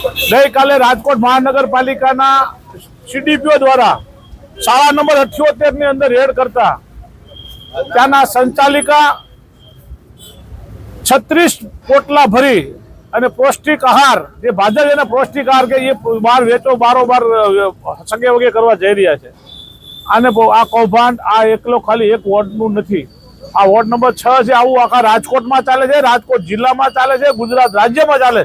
ગઈકાલે રાજકોટ મહાનગરપાલિકાના સીડીપીઓ દ્વારા શાળા નંબર 78 ની અંદર રેડ કરતા ત્યાંના સંચાલિકા 36 પોટલા ભરી અને પૌષ્ટિક આહાર જે ભાજપ એના પૌષ્ટિક આહાર કે એ બહાર વેચો બારોબાર સગે વગે કરવા જઈ રહ્યા છે। આને આ કૌભાંડ આ એકલો ખાલી એક વોર્ડનું નથી, આ વોર્ડ નંબર 6 છે। આવું આખા રાજકોટમાં ચાલે છે, રાજકોટ જિલ્લામાં ચાલે છે, ગુજરાત રાજ્યમાં ચાલે।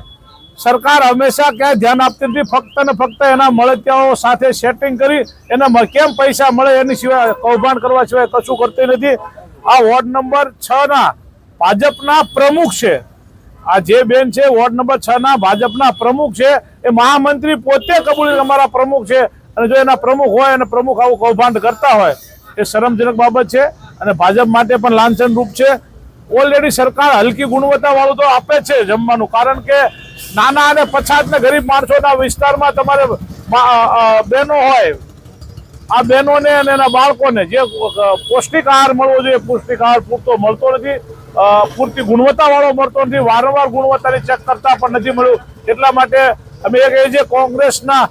સરકાર હંમેશા ક્યાંય ધ્યાન આપતી નથી, ફક્ત ને ફક્ત એના મળતિયાઓ સાથે સેટિંગ કરી એના કેમ પૈસા મળે એની સિવાય કૌભાંડ કરવા સિવાય કશું કરતી નથી। આ વોર્ડ નંબર 6 ના ભાજપના પ્રમુખ છે, આ જે બેન છે વોર્ડ નંબર 6 ના ભાજપના પ્રમુખ છે, એ મહામંત્રી પોતે કબૂલ અમારા પ્રમુખ છે। અને જો એના પ્રમુખ હોય અને પ્રમુખ આવું કૌભાંડ કરતા હોય એ શરમજનક બાબત છે અને ભાજપ માટે પણ લાંછન રૂપ છે। ઓલરેડી સરકાર હલકી ગુણવત્તા વાળું તો આપે છે જમવાનું, કારણ કે નાના અને પછાત ને ગરીબ માણસોના વિસ્તારમાં તમારે બહેનો હોય, આ બહેનોને અને એના બાળકોને જે પૌષ્ટિક આહાર મળવો જોઈએ પૌષ્ટિક આહાર પૂરતો મળતો નથી, પૂરતી ગુણવત્તા વાળો મળતો નથી, વારંવાર ગુણવત્તાની ચેક કરતા પણ નથી મળ્યું। એટલા માટે અમે એ કહીએ છીએ કોંગ્રેસના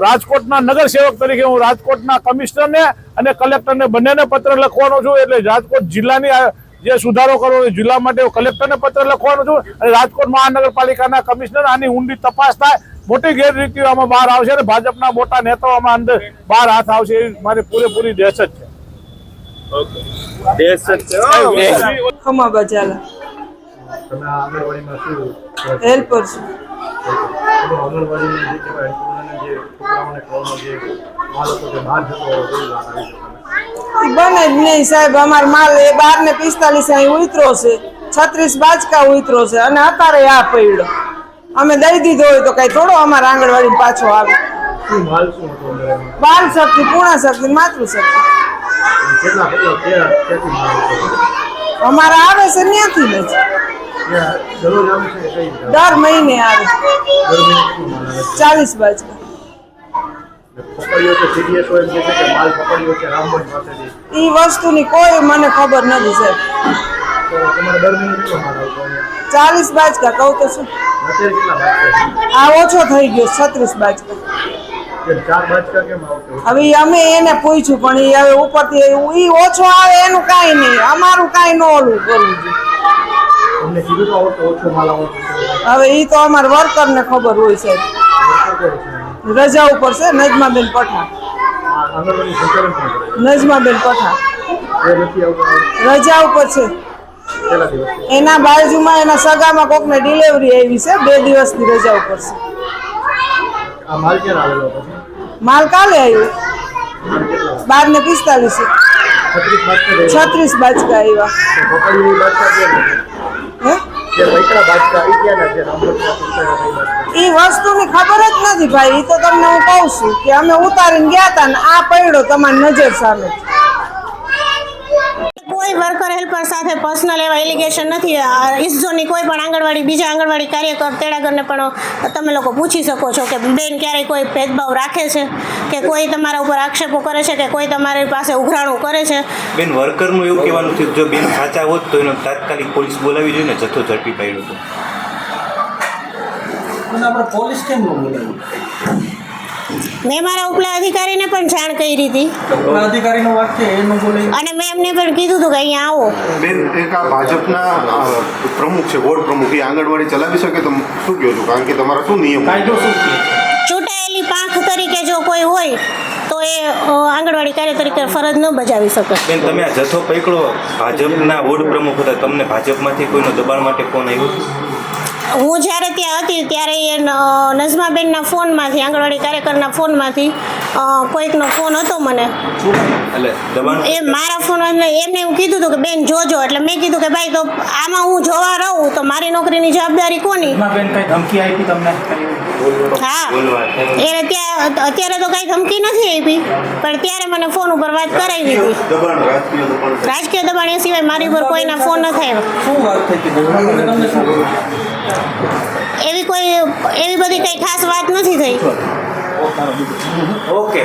રાજકોટના નગરસેવક તરીકે હું રાજકોટના કમિશનરને અને કલેક્ટરને બંનેને પત્ર લખવાનો છું। એટલે રાજકોટ જિલ્લાની જે સુધારો કરવો જિલ્લા માટે કલેક્ટરને પત્ર લખવાનો છું અને રાજકોટ મહાનગરપાલિકાના કમિશનર આની ઊંડી તપાસ થાય, મોટી ગેરરીતિઓ આમાં બહાર આવશે અને ભાજપના મોટા નેતાઓ આમાં અંદર બહાર હાથ આવશે એવી મારી પૂરેપૂરી દહેશત છે। ખમા બજાલા હેલ્પર છું। બને જ નહીં સાહેબ, અમાર માલ એ 12:45 અહીં ઉતરો છે, 36 બાચકા ઉતરો છે અને અત્યારે આ પડ્યો। અમે દઈ દીધો હોય તો કઈ થોડો અમારા આંગણવાડી પાછો આવે। બાલ શક્તિ, પૂર્ણ શક્તિ, માતૃશક્તિ અમારા આવે છે ત્યાંથી જ દર મહિને આવે 40 બાચકા। એ વસ્તુની કોઈ મને ખબર નથી સાહેબ। 40 બાચકા કહું તો શું, આ ઓછો થઈ ગયો 36 બાચકા। હવે અમે એને પૂછ્યું પણ એ હવે ઉપરથી એ ઓછો આવે એનું કાંઈ નહીં, અમારું કાંઈ ન ઓલું કરવું જોઈએ। હવે એ તો અમારા વર્કરને ખબર હોય સાહેબ, રજા ઉપર છે નજમાબેન પઠા, નજમાબેન પઠા રજા ઉપર છે। એના બાજુમાં એના સગામાં કોકને ડિલિવરી આવી છે, 2 દિવસની રજા ઉપર છે। માલ કાલે આવ્યો 12:45 36 બાચકા આવ્યા। એ વસ્તુની ખબર જ નથી ભાઈ, એ તો તમને હું કહું છું કે અમે ઉતારીને ગયા હતા ને આ પડ્યો તમારી નજર સામે। કોઈ વર્કર હેલ્પર સાથે પર્સનલ એવા એલિગેશન નથી। ઇસઝોનની કોઈ પણ આંગણવાડી બીજા આંગણવાડી કાર્યકર તેડાગરને પણ તમે લોકો પૂછી શકો છો કે બેન ક્યારેય કોઈ ભેદભાવ રાખે છે કે કોઈ તમારા ઉપર આક્ષેપો કરે છે કે કોઈ તમારી પાસે ઉઘરાણું કરે છે? બેન, વર્કરનું એવું કહેવાનું છે જો બેન સાચા હોત તો એનો તાત્કાલિક પોલીસ બોલાવી જોઈએ ને, જથ્થો ઝડપી પાડ્યો હતો। આપણે પોલીસ કેમ ન બોલાવી? મેં મારા ઉપલા અધિકારીને પણ જાણ કરી હતી અધિકારીનો વાત છે એ ન બોલે, અને મેં એમને પણ કીધું હતું કે અહીંયા આવો। બેન, એક આ ભાજપના પ્રમુખ છે, વોર્ડ પ્રમુખ, એ આંગણવાડી ચલાવી શકે તો શું કહો છો? કારણ કે તમારા શું નિયમ, કાયદો શું છે? ચૂંટાયેલી પાંખ તરીકે જો કોઈ હોય તો એ આંગણવાડી કાર્ય તરીકે ફરજ ન બજાવી શકે। બેન, તમે આ જથ્થો પકડો, ભાજપના વોર્ડ પ્રમુખ હતા, તમને ભાજપમાંથી કોઈનો દબાણ માટે ફોન આવ્યો? હું જ્યારે ત્યાં હતી ત્યારે એ નજમાબેનના ફોનમાંથી, આંગણવાડી કાર્યકરના ફોનમાંથી કોઈકનો ફોન હતો મને, એટલે દબાણ એ મારા ફોનમાં એમને એવું કીધું હતું કે બેન જોજો। એટલે મેં કીધું કે ભાઈ તો આમાં હું જોવા રહું તો મારી નોકરીની જવાબદારી કોની? બેન કઈ ધમકી આપી તમને? હા, એને ત્યાં અત્યારે તો કઈ ધમકી નથી આપી, પણ ત્યારે મને ફોન ઉપર વાત કરાવી હતી। રાજકીય દબાણ એ સિવાય મારી ઉપર કોઈના ફોન નથી આવ્યા। શું વાત થઈ હતી? તમને શું એવી બધી કઈ ખાસ વાત નથી થઈ। ઓકે।